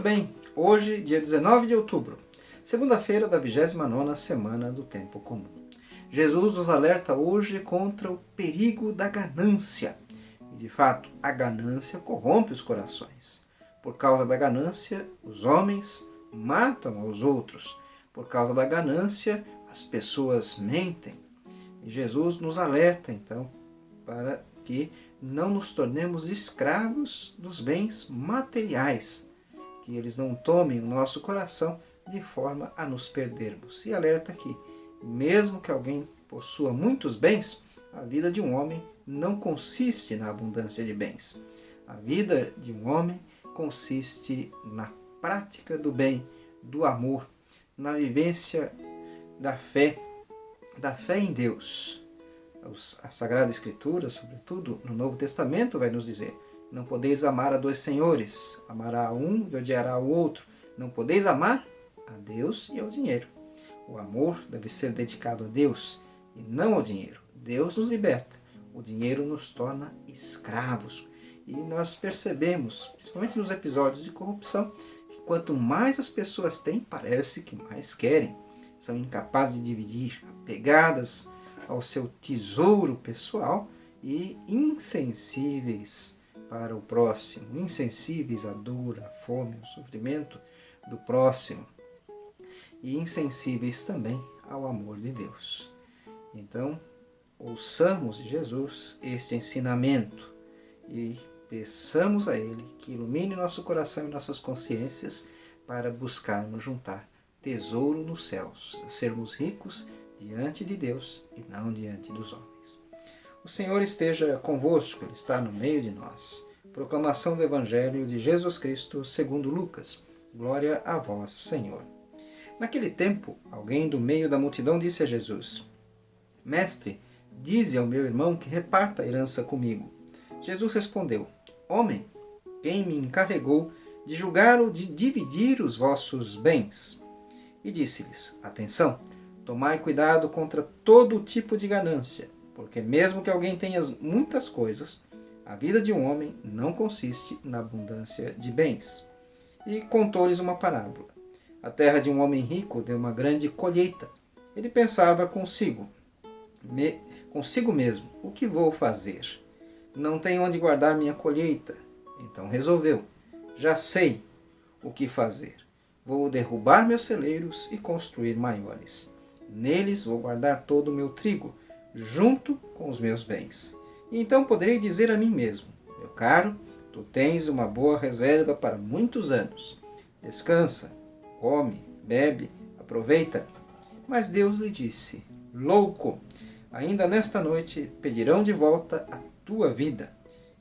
bem, hoje, dia 19 de outubro, segunda-feira da 29ª semana do Tempo Comum. Jesus nos alerta hoje contra o perigo da ganância. E, de fato, a ganância corrompe os corações. Por causa da ganância, os homens matam aos outros. Por causa da ganância, as pessoas mentem. E Jesus nos alerta, então, para que não nos tornemos escravos dos bens materiais, que eles não tomem o nosso coração de forma a nos perdermos. E alerta que, mesmo que alguém possua muitos bens, a vida de um homem não consiste na abundância de bens. A vida de um homem consiste na prática do bem, do amor, na vivência da fé em Deus. A Sagrada Escritura, sobretudo no Novo Testamento, vai nos dizer: não podeis amar a dois senhores, amará a um e odiará o outro. Não podeis amar a Deus e ao dinheiro. O amor deve ser dedicado a Deus e não ao dinheiro. Deus nos liberta, o dinheiro nos torna escravos. E nós percebemos, principalmente nos episódios de corrupção, que quanto mais as pessoas têm, parece que mais querem. São incapazes de dividir, apegadas ao seu tesouro pessoal e insensíveis para o próximo, insensíveis à dor, à fome, ao sofrimento do próximo e insensíveis também ao amor de Deus. Então, ouçamos de Jesus este ensinamento e peçamos a Ele que ilumine nosso coração e nossas consciências para buscarmos juntar tesouro nos céus, sermos ricos diante de Deus e não diante dos homens. O Senhor esteja convosco, Ele está no meio de nós. Proclamação do Evangelho de Jesus Cristo segundo Lucas. Glória a vós, Senhor. Naquele tempo, alguém do meio da multidão disse a Jesus: Mestre, dize ao meu irmão que reparta a herança comigo. Jesus respondeu: Homem, quem me encarregou de julgar ou de dividir os vossos bens? E disse-lhes: Atenção, tomai cuidado contra todo tipo de ganância, porque mesmo que alguém tenha muitas coisas, a vida de um homem não consiste na abundância de bens. E contou-lhes uma parábola. A terra de um homem rico deu uma grande colheita. Ele pensava consigo mesmo: o que vou fazer? Não tenho onde guardar minha colheita. Então resolveu: já sei o que fazer. Vou derrubar meus celeiros e construir maiores. Neles vou guardar todo o meu trigo, junto com os meus bens. E então poderei dizer a mim mesmo: meu caro, tu tens uma boa reserva para muitos anos. Descansa, come, bebe, aproveita. Mas Deus lhe disse: louco, ainda nesta noite pedirão de volta a tua vida.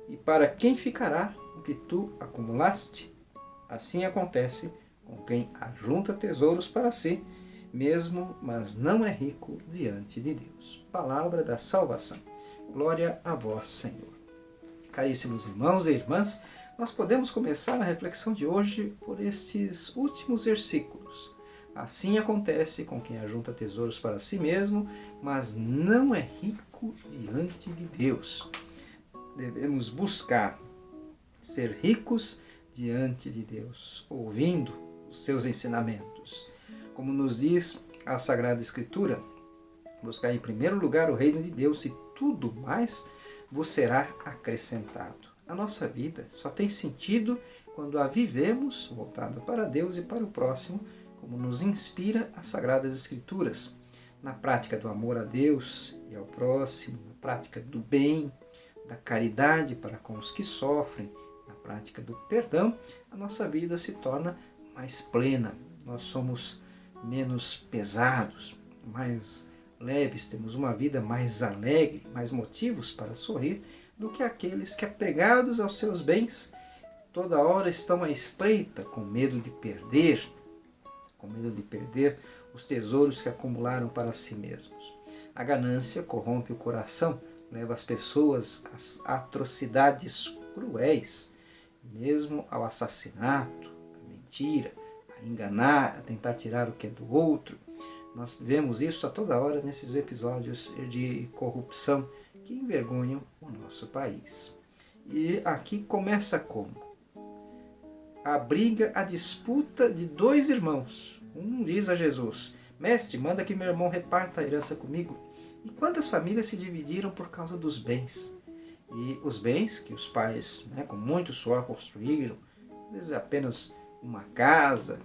E para quem ficará o que tu acumulaste? Assim acontece com quem ajunta tesouros para si mesmo, mas não é rico diante de Deus. Palavra da salvação. Glória a vós, Senhor. Caríssimos irmãos e irmãs, nós podemos começar a reflexão de hoje por estes últimos versículos. Assim acontece com quem ajunta tesouros para si mesmo, mas não é rico diante de Deus. Devemos buscar ser ricos diante de Deus, ouvindo os seus ensinamentos. Como nos diz a Sagrada Escritura, buscar em primeiro lugar o reino de Deus e tudo mais vos será acrescentado. A nossa vida só tem sentido quando a vivemos voltada para Deus e para o próximo, como nos inspira as Sagradas Escrituras. Na prática do amor a Deus e ao próximo, na prática do bem, da caridade para com os que sofrem, na prática do perdão, a nossa vida se torna mais plena. Nós somos menos pesados, mais leves, temos uma vida mais alegre, mais motivos para sorrir do que aqueles que, apegados aos seus bens, toda hora estão à espreita, com medo de perder os tesouros que acumularam para si mesmos. A ganância corrompe o coração, leva as pessoas às atrocidades cruéis, mesmo ao assassinato, à mentira, a enganar, a tentar tirar o que é do outro. Nós vemos isso a toda hora nesses episódios de corrupção que envergonham o nosso país. E aqui começa como? a briga, a disputa de dois irmãos. Um diz a Jesus: Mestre, manda que meu irmão reparta a herança comigo. E quantas famílias se dividiram por causa dos bens? E os bens que os pais, com muito suor, construíram, às vezes apenas uma casa,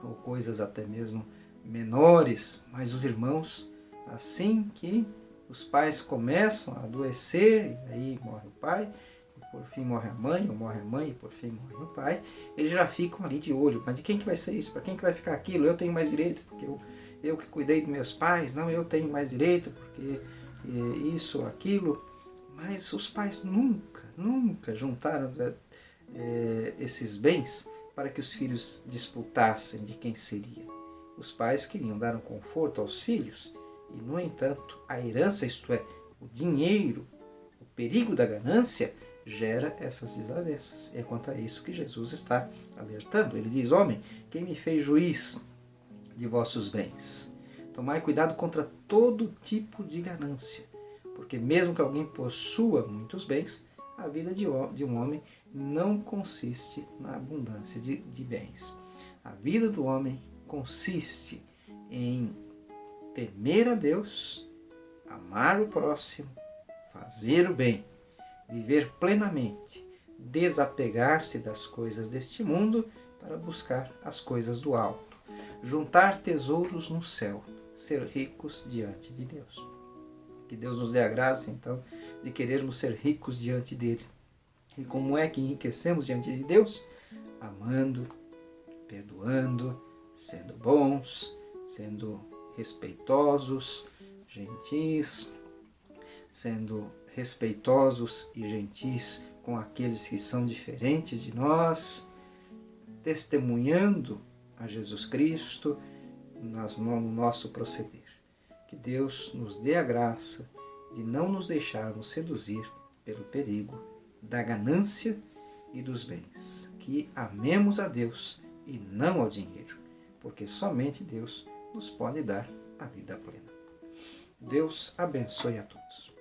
ou coisas até mesmo menores, mas os irmãos, assim que os pais começam a adoecer, e aí morre o pai, e por fim morre a mãe, ou morre a mãe, e por fim morre o pai, eles já ficam ali de olho. Mas de quem que vai ser isso? Para quem que vai ficar aquilo? Eu tenho mais direito, porque eu que cuidei dos meus pais. Não, eu tenho mais direito, porque isso ou aquilo. Mas os pais nunca juntaram esses bens para que os filhos disputassem de quem seria. Os pais queriam dar um conforto aos filhos e, no entanto, a herança, isto é, o dinheiro, o perigo da ganância, gera essas desavenças. E é quanto a isso que Jesus está alertando. Ele diz: homem, quem me fez juiz de vossos bens? Tomai cuidado contra todo tipo de ganância, porque mesmo que alguém possua muitos bens, a vida de um homem não consiste na abundância de bens. A vida do homem consiste em temer a Deus, amar o próximo, fazer o bem, viver plenamente, desapegar-se das coisas deste mundo para buscar as coisas do alto, juntar tesouros no céu, ser ricos diante de Deus. Que Deus nos dê a graça, então, de querermos ser ricos diante dele. E como é que enriquecemos diante de Deus? Amando, perdoando, sendo bons, sendo respeitosos, gentis, sendo respeitosos e gentis com aqueles que são diferentes de nós, testemunhando a Jesus Cristo no nosso proceder. Que Deus nos dê a graça de não nos deixarmos seduzir pelo perigo da ganância e dos bens. Que amemos a Deus e não ao dinheiro, porque somente Deus nos pode dar a vida plena. Deus abençoe a todos.